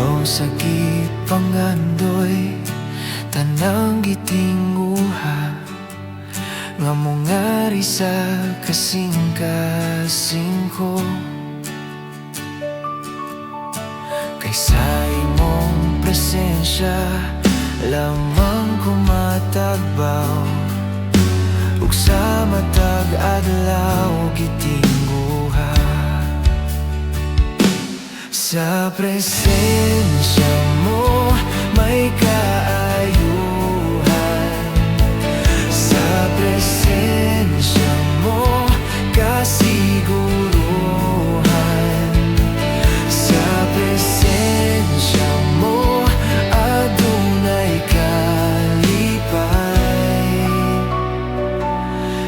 Labaw sa gipangandoy, tanang gitinguha, nga mungari sa kasing-kasing ko. Kaysa imong presensya, lamang kumatagbaw, ug sa matag adlaw gitingguha. Sa presensya mo may kaayuhan, sa presensya mo kasiguruhan, sa presensya mo adunay kalipay.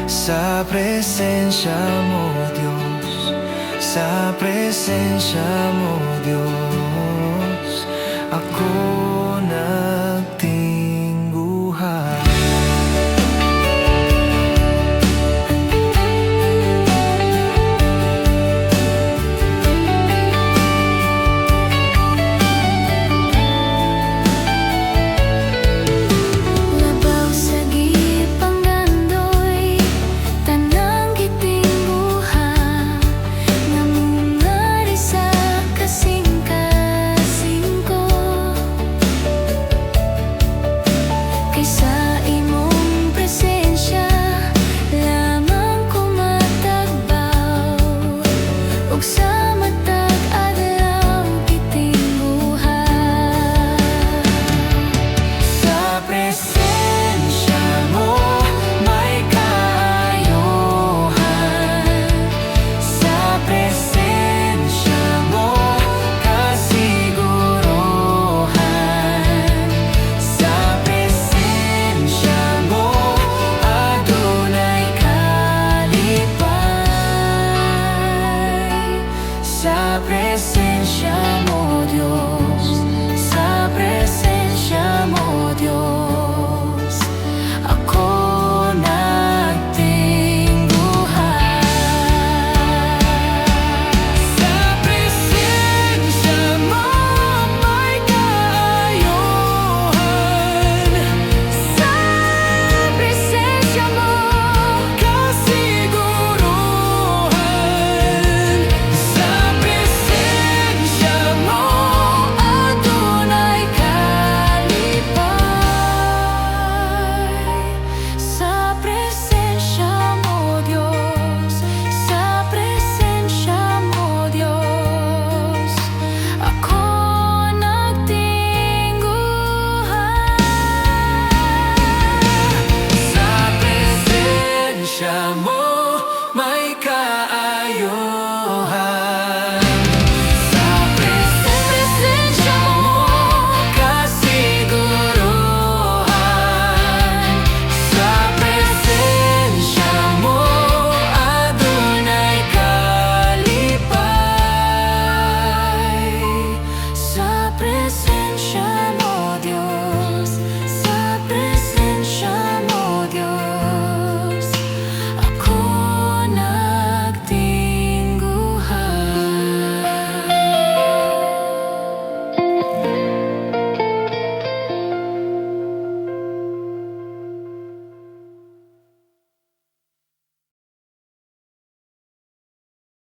Sa presensya mo Diyos, sa presensya mo Diyos, ako nagtingguhan. Labaw sa gipangandoy, tanang gitingguha, nga mungari sa kasing-kasing ko. Kaysa imong presensya, lamang kumatagbaw, ug sa matag adlaw gitingguha. Sa presensya mo may kaayuhan, sa presensya mo kasiguruhan, sa presensya mo adunay kalipay. Sa presensya mo Diyos, sa presensya mo Diyos, ako nagtingguhan. Sa presensya mo may kaayuhan, Sa presensya mo kasiguruhan, sa presensya mo adunay kalipay. Sa presensya mo Diyos, sa presensya mo Diyos, ako nagtingguhan. Sa presensya mo may kaayuhan, sa presensya mo kasiguruhan, sa presensya mo adunay kalipay. Sa presensya